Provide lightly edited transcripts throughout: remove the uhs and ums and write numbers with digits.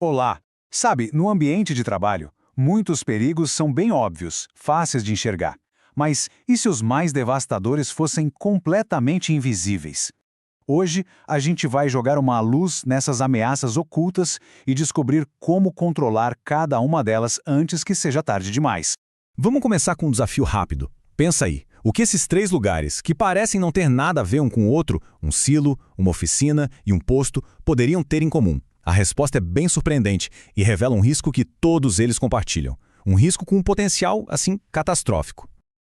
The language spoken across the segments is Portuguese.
Olá! Sabe, no ambiente de trabalho, muitos perigos são bem óbvios, fáceis de enxergar. Mas e se os mais devastadores fossem completamente invisíveis? Hoje, a gente vai jogar uma luz nessas ameaças ocultas e descobrir como controlar cada uma delas antes que seja tarde demais. Vamos começar com um desafio rápido. Pensa aí, o que esses três lugares, que parecem não ter nada a ver um com o outro, um silo, uma oficina e um posto, poderiam ter em comum? A resposta é bem surpreendente e revela um risco que todos eles compartilham. Um risco com um potencial, assim, catastrófico.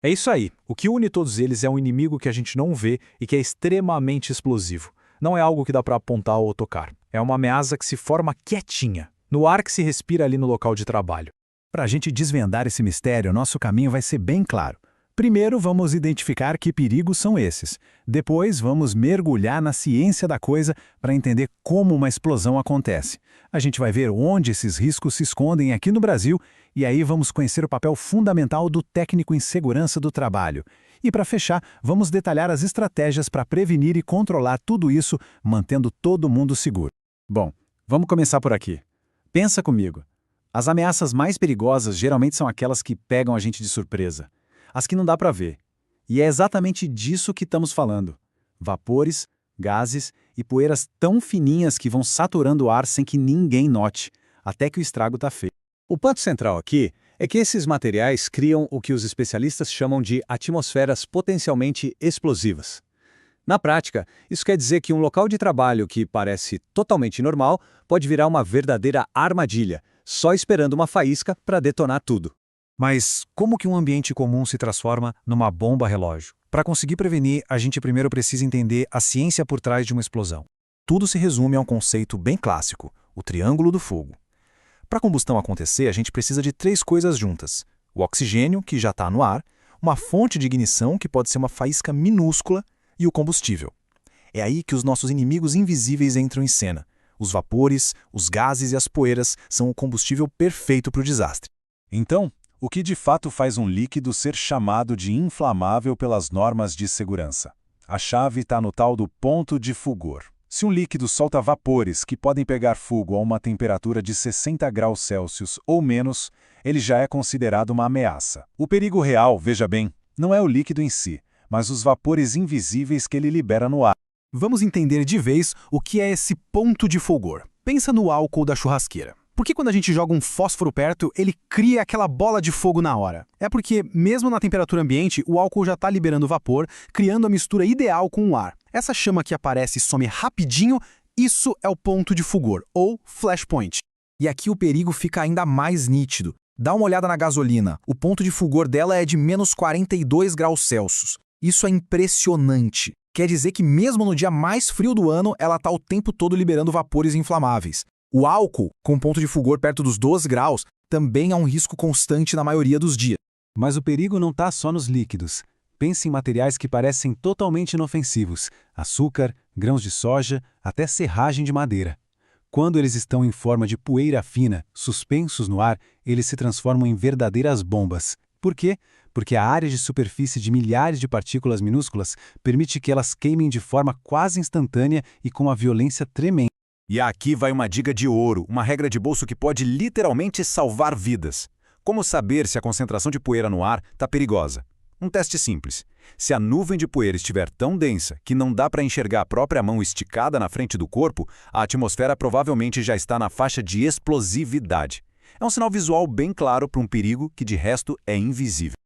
É isso aí. O que une todos eles é um inimigo que a gente não vê e que é extremamente explosivo. Não é algo que dá para apontar ou tocar. É uma ameaça que se forma quietinha, no ar que se respira ali no local de trabalho. Para a gente desvendar esse mistério, nosso caminho vai ser bem claro. Primeiro, vamos identificar que perigos são esses. Depois, vamos mergulhar na ciência da coisa para entender como uma explosão acontece. A gente vai ver onde esses riscos se escondem aqui no Brasil e aí vamos conhecer o papel fundamental do técnico em segurança do trabalho. E para fechar, vamos detalhar as estratégias para prevenir e controlar tudo isso, mantendo todo mundo seguro. Bom, vamos começar por aqui. Pensa comigo. As ameaças mais perigosas geralmente são aquelas que pegam a gente de surpresa. As que não dá para ver. E é exatamente disso que estamos falando. Vapores, gases e poeiras tão fininhas que vão saturando o ar sem que ninguém note, até que o estrago está feito. O ponto central aqui é que esses materiais criam o que os especialistas chamam de atmosferas potencialmente explosivas. Na prática, isso quer dizer que um local de trabalho que parece totalmente normal pode virar uma verdadeira armadilha, só esperando uma faísca para detonar tudo. Mas como que um ambiente comum se transforma numa bomba relógio? Para conseguir prevenir, a gente primeiro precisa entender a ciência por trás de uma explosão. Tudo se resume a um conceito bem clássico, o triângulo do fogo. Para a combustão acontecer, a gente precisa de três coisas juntas. O oxigênio, que já está no ar, uma fonte de ignição, que pode ser uma faísca minúscula, e o combustível. É aí que os nossos inimigos invisíveis entram em cena. Os vapores, os gases e as poeiras são o combustível perfeito para o desastre. Então, o que de fato faz um líquido ser chamado de inflamável pelas normas de segurança? A chave está no tal do ponto de fulgor. Se um líquido solta vapores que podem pegar fogo a uma temperatura de 60 graus Celsius ou menos, ele já é considerado uma ameaça. O perigo real, veja bem, não é o líquido em si, mas os vapores invisíveis que ele libera no ar. Vamos entender de vez o que é esse ponto de fulgor. Pensa no álcool da churrasqueira. Por que quando a gente joga um fósforo perto, ele cria aquela bola de fogo na hora? É porque, mesmo na temperatura ambiente, o álcool já está liberando vapor, criando a mistura ideal com o ar. Essa chama que aparece e some rapidinho, isso é o ponto de fulgor, ou flashpoint. E aqui o perigo fica ainda mais nítido. Dá uma olhada na gasolina. O ponto de fulgor dela é de menos 42 graus Celsius. Isso é impressionante. Quer dizer que mesmo no dia mais frio do ano, ela está o tempo todo liberando vapores inflamáveis. O álcool, com ponto de fulgor perto dos 12 graus, também é um risco constante na maioria dos dias. Mas o perigo não está só nos líquidos. Pense em materiais que parecem totalmente inofensivos: açúcar, grãos de soja, até serragem de madeira. Quando eles estão em forma de poeira fina, suspensos no ar, eles se transformam em verdadeiras bombas. Por quê? Porque a área de superfície de milhares de partículas minúsculas permite que elas queimem de forma quase instantânea e com uma violência tremenda. E aqui vai uma dica de ouro, uma regra de bolso que pode literalmente salvar vidas. Como saber se a concentração de poeira no ar está perigosa? Um teste simples. Se a nuvem de poeira estiver tão densa que não dá para enxergar a própria mão esticada na frente do corpo, a atmosfera provavelmente já está na faixa de explosividade. É um sinal visual bem claro para um perigo que de resto é invisível.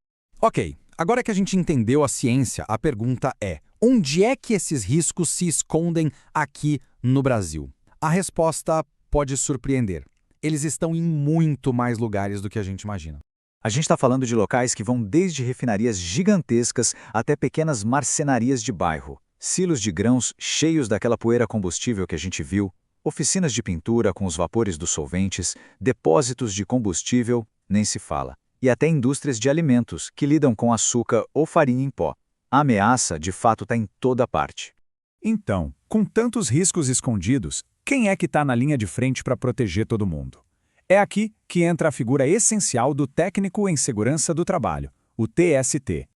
Ok, agora que a gente entendeu a ciência, a pergunta é: onde é que esses riscos se escondem aqui no Brasil? A resposta pode surpreender. Eles estão em muito mais lugares do que a gente imagina. A gente está falando de locais que vão desde refinarias gigantescas até pequenas marcenarias de bairro, silos de grãos cheios daquela poeira combustível que a gente viu, oficinas de pintura com os vapores dos solventes, depósitos de combustível, nem se fala, e até indústrias de alimentos que lidam com açúcar ou farinha em pó. A ameaça, de fato, está em toda parte. Então, com tantos riscos escondidos, quem é que está na linha de frente para proteger todo mundo? É aqui que entra a figura essencial do técnico em segurança do trabalho, o TST.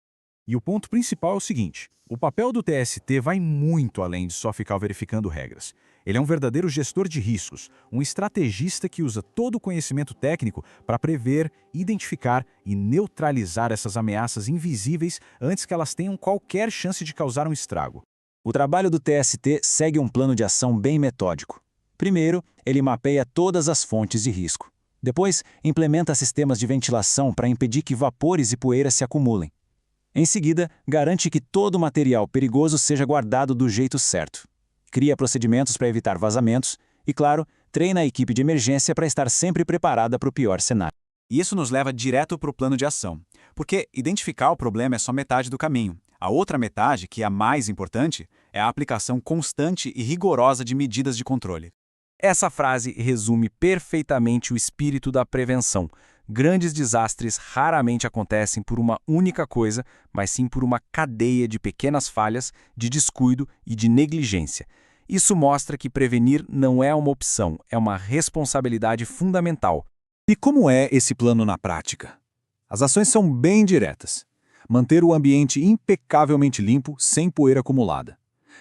E o ponto principal é o seguinte: o papel do TST vai muito além de só ficar verificando regras. Ele é um verdadeiro gestor de riscos, um estrategista que usa todo o conhecimento técnico para prever, identificar e neutralizar essas ameaças invisíveis antes que elas tenham qualquer chance de causar um estrago. O trabalho do TST segue um plano de ação bem metódico. Primeiro, ele mapeia todas as fontes de risco. Depois, implementa sistemas de ventilação para impedir que vapores e poeira se acumulem. Em seguida, garante que todo material perigoso seja guardado do jeito certo. Cria procedimentos para evitar vazamentos e, claro, treina a equipe de emergência para estar sempre preparada para o pior cenário. E isso nos leva direto para o plano de ação, porque identificar o problema é só metade do caminho. A outra metade, que é a mais importante, é a aplicação constante e rigorosa de medidas de controle. Essa frase resume perfeitamente o espírito da prevenção. Grandes desastres raramente acontecem por uma única coisa, mas sim por uma cadeia de pequenas falhas, de descuido e de negligência. Isso mostra que prevenir não é uma opção, é uma responsabilidade fundamental. E como é esse plano na prática? As ações são bem diretas. Manter o ambiente impecavelmente limpo, sem poeira acumulada.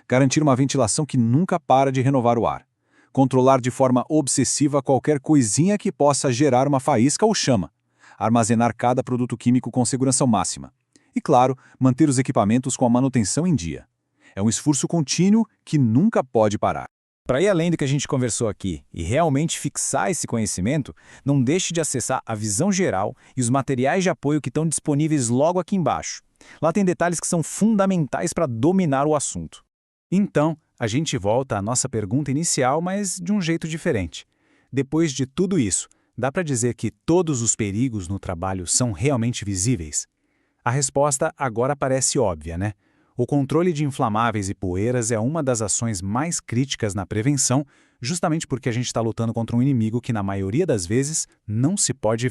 Garantir uma ventilação que nunca para de renovar o ar. Controlar de forma obsessiva qualquer coisinha que possa gerar uma faísca ou chama. Armazenar cada produto químico com segurança máxima. E, claro, manter os equipamentos com a manutenção em dia. É um esforço contínuo que nunca pode parar. Para ir além do que a gente conversou aqui e realmente fixar esse conhecimento, não deixe de acessar a visão geral e os materiais de apoio que estão disponíveis logo aqui embaixo. Lá tem detalhes que são fundamentais para dominar o assunto. Então, a gente volta à nossa pergunta inicial, mas de um jeito diferente. Depois de tudo isso, dá para dizer que todos os perigos no trabalho são realmente visíveis? A resposta agora parece óbvia, né? O controle de inflamáveis e poeiras é uma das ações mais críticas na prevenção, justamente porque a gente está lutando contra um inimigo que, na maioria das vezes, não se pode